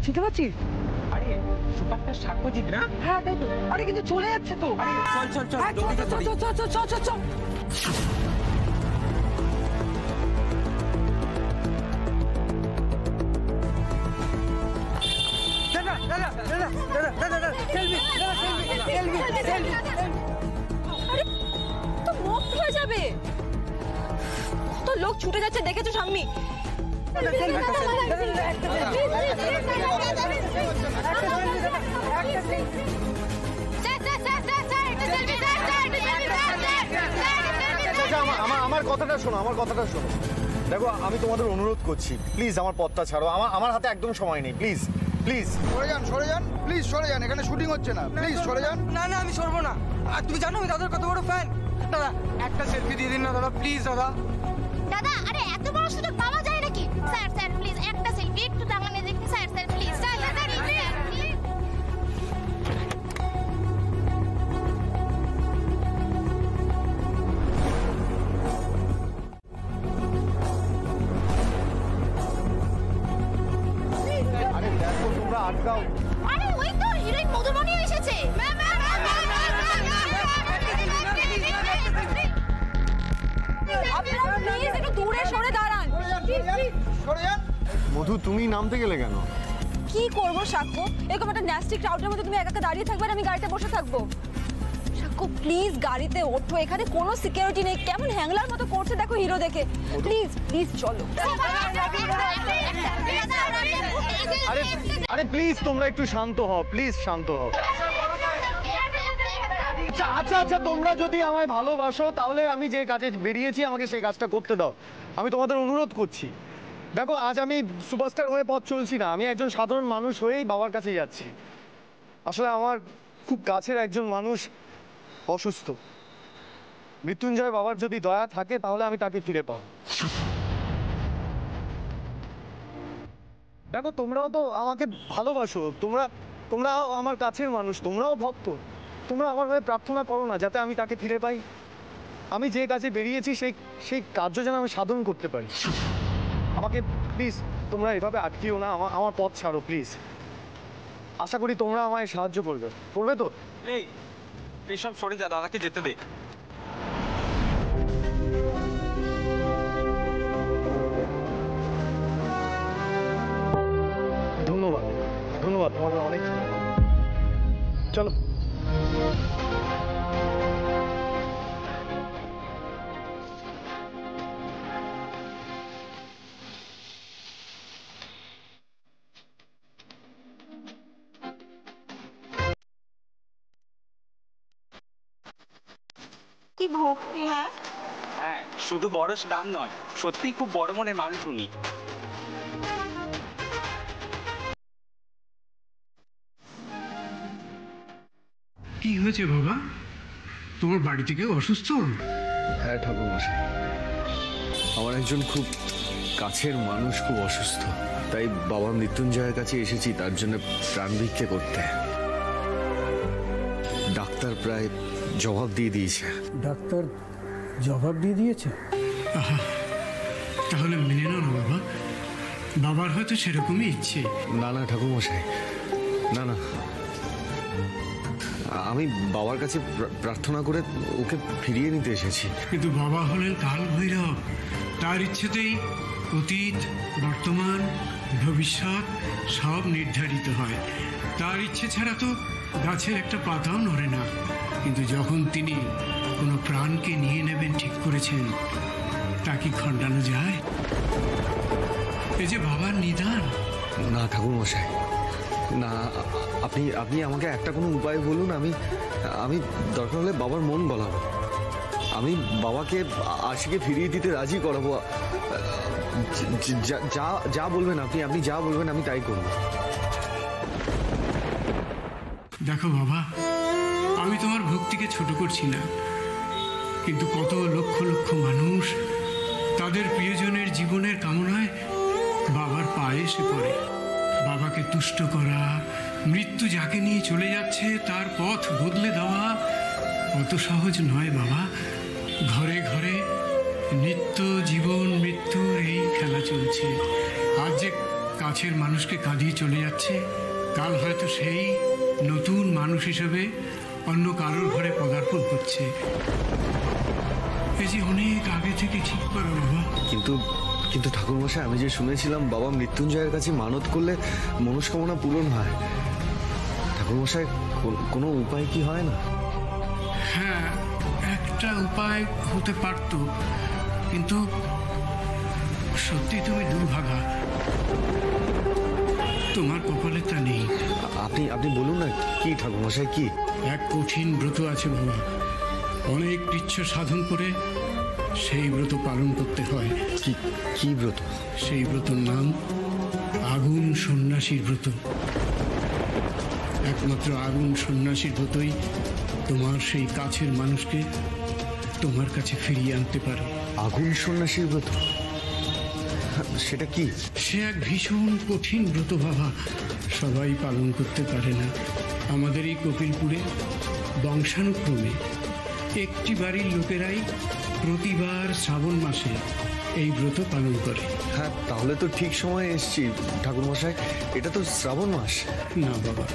চিনতে পারছিস? আরে সুপারস্টার সাক্ষ্যজিৎ না? হ্যাঁ তাই তো। আরে কিন্তু চলে যাচ্ছে তো। চল চল চল চল। তো মুক্ত হয়ে যাবে। তো লোক ছুটে যাচ্ছে দেখেছো সামনে? আমার কথাটা শোনো, দেখো আমি তোমাদের অনুরোধ করছি, প্লিজ আমার পথটা ছাড়ো। আমার হাতে একদম সময় নেই, প্লিজ প্লিজ সরে যান প্লিজ, সরে যান, এখানে শুটিং হচ্ছে না, প্লিজ সরে যান। না আমি সরবো না। আর তুমি জানো আমি দাদার কত বড় ফ্যান। দাদা একটা সেলফি দিয়ে দিন না দাদা, প্লিজ দাদা। দাদা আরে এত বড় সুযোগ পাওয়া যায় নাকি? স্যার প্লিজ একটা সেলফি একটু টাঙানে দেখি স্যার প্লিজ। আরে দেখো তোমরা আটকাও। আরে ওই তো হিরোইন মধুমণি এসেছে। আপনারা প্লিজ একটু দূরে সরে দাঁড়ান। সরে যান। মধু তুমি নামতে গেলে কেন? কি করবো সাক্ষ্য? এরকম একটা ন্যাস্টি ক্রাউডের মধ্যে তুমি একা দাঁড়িয়ে থাকবে আর আমি গাড়িতে বসে থাকবো? সাক্ষ্য প্লিজ গাড়িতে ওঠো, এখানে কোনো সিকিউরিটি নেই। কেমন হ্যাংলার মতো করছে দেখো হিরো দেখে। প্লিজ চলো। আরে প্লিজ তোমরা একটু শান্ত হও, প্লিজ শান্ত হও। আচ্ছা তোমরা যদি আমায় ভালোবাসো তাহলে আমি যে কাজে বেরিয়েছি আমাকে সেই কাজটা করতে দাও। আমি তোমাদের অনুরোধ করছি। দেখো আজ আমি সুপারস্টার হয়ে পথ চলছি না, আমি একজন সাধারণ মানুষ হয়েই বাবার কাছে যাচ্ছি। আসলে আমার খুব কাছের একজন মানুষ অসুস্থ। মৃত্যুঞ্জয় বাবার যদি দয়া থাকে তাহলে আমি তাকে ফিরে পাবো। দেখো তোমরাও তো আমাকে ভালোবাসো, তোমরা আমার কাছের মানুষ, তোমরাও ভক্ত। তোমরা আমার হয়ে প্রার্থনা করো না যাতে আমি তাকে ফিরে পাই। আমি যে কাজে বেরিয়েছি সেই কার্য যেন আমি সাধন করতে পারি। আমাকে প্লিজ তোমরা এভাবে আটকিও না, আমার পথ ছাড়ো প্লিজ। আশা করি তোমরা আমায় সাহায্য করবে তো? এইসব সরে যা, দাদাকে যেতে দে। ধন্যবাদ তোমাদের অনেক। চলো। কি ভক্তি! হ্যাঁ শুধু বড় দাম নয়, সত্যি খুব বড় মনের মানুষ উনি। কি হয়েছে বাবা? তোমার বাড়ি থেকে অসুস্থ? হ্যাঁ ঠাকুরমশাই, আমার একজন খুব কাছের মানুষ খুব অসুস্থ, তাই বাবা মৃত্যুঞ্জয়ের কাছে এসেছি তার জন্য প্রাণ ভিক্ষে করতে। ডাক্তার প্রায় জবাব দিয়ে দিয়েছে। ডাক্তার জবাব দিয়ে দিয়েছে? তাহলে মেনে নাও না বাবা, বাবার হয়তো সেরকমই ইচ্ছে। না ঠাকুরমশাই, না, আমি বাবার কাছে প্রার্থনা করে ওকে ফিরিয়ে নিতে এসেছি। কিন্তু বাবা হলেন কাল ভৈরব, তার ইচ্ছেতেই অতীত, বর্তমান, ভবিষ্যৎ সব নির্ধারিত হয়। তার ইচ্ছে ছাড়া তো গাছের একটা পাতাও নড়ে না। কিন্তু যখন তিনি কোনো প্রাণকে নিয়ে নেবেন ঠিক করেছেন, তা কি খণ্ডানো যায়? এই যে বাবার নিদান। না ঠাকুরমশাই, না, আপনি আমাকে একটা কোনো উপায় বলুন। আমি দরকার হলে বাবার মন গলাবো। আমি বাবাকে আশিকে ফিরিয়ে দিতে রাজি করাবো। যা বলবেন আপনি যা বলবেন আমি তাই করব। দেখো বাবা, আমি তোমার ভক্তিকে ছোট করছি না, কিন্তু কত লক্ষ লক্ষ মানুষ তাদের প্রিয়জনের জীবনের কামনায় বাবার পায়ে এসে পড়ে। বাবাকে তুষ্ট করা, মৃত্যু যাকে নিয়ে চলে যাচ্ছে তার পথ বদলে দেওয়া অত সহজ নয় বাবা। ঘরে ঘরে নিত্য জীবন মৃত্যুর এই খেলা চলছে। আজ যে কাছে কাছের মানুষকে কাঁদিয়ে চলে যাচ্ছে, কাল হয়তো সেই নতুন মানুষ হিসেবে অন্য কারোর ঘরে পদার্পণ করছে। এই যে অনেক আগে থেকে ঠিক করা বাবা। কিন্তু কিন্তু ঠাকুরমশাই, আমি যে শুনেছিলাম বাবা মৃত্যুঞ্জয়ের কাছে মানত করলে মনস্কামনা পূরণ হয়। ঠাকুরমশাই, কোনো উপায় কি হয় না? হ্যাঁ, একটা উপায় হতে পারত, কিন্তু সত্যি তুমি দুর্ভাগা, তোমার কপালে তা নেই। আপনি বলুন না, কি ঠাকুরমশাই, কি? এক কঠিন ব্রত আছে বাবা, অনেক কৃচ্ছ সাধন করে সেই ব্রত পালন করতে হয়। কি ব্রত? সেই ব্রতর নাম আগুন সন্ন্যাসীর ব্রত। একমাত্র আগুন সন্ন্যাসীর ব্রতই তোমার সেই কাছের মানুষকে তোমার কাছে ফিরিয়ে আনতে পারে। আগুন সন্ন্যাসীর ব্রত? সেটা কি? সে এক ভীষণ কঠিন ব্রত বাবা, সবাই পালন করতে পারে না। আমাদের এই কপিলপুরে বংশানুক্রমে একটি বাড়ির লোকেরাই প্রতিবার শ্রাবণ মাসে এই ব্রত পালন করে। হ্যাঁ, তাহলে তো ঠিক সময়ে এসছি ঠাকুরমশাই, এটা তো শ্রাবণ মাস। না বাবা,